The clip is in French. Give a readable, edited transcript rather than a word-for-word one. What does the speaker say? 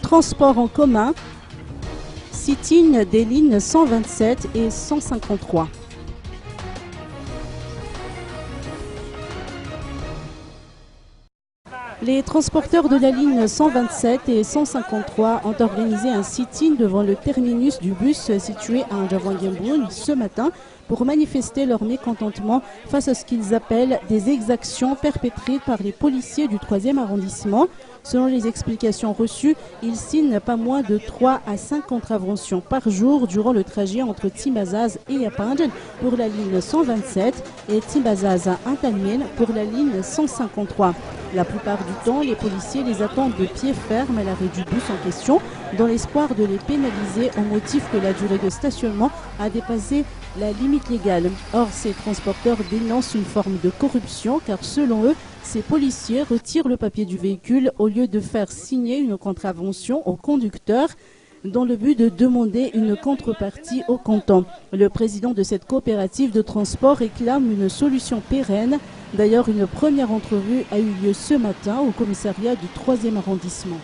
transports en commun, sit-in des lignes 127 et 153. Les transporteurs de la ligne 127 et 153 ont organisé un sit-in devant le terminus du bus situé à Ndjavangembun ce matin pour manifester leur mécontentement face à ce qu'ils appellent des exactions perpétrées par les policiers du 3e arrondissement. Selon les explications reçues, ils signent pas moins de 3 à 5 contraventions par jour durant le trajet entre Timbazaz et Yapanjan pour la ligne 127 et Timbazaz à Intalmien pour la ligne 153. La plupart du temps, les policiers les attendent de pied ferme à l'arrêt du bus en question dans l'espoir de les pénaliser au motif que la durée de stationnement a dépassé la limite légale. Or, ces transporteurs dénoncent une forme de corruption car selon eux, ces policiers retirent le papier du véhicule au lieu de faire signer une contravention au conducteur dans le but de demander une contrepartie au comptant. Le président de cette coopérative de transport réclame une solution pérenne. D'ailleurs, une première entrevue a eu lieu ce matin au commissariat du 3e arrondissement.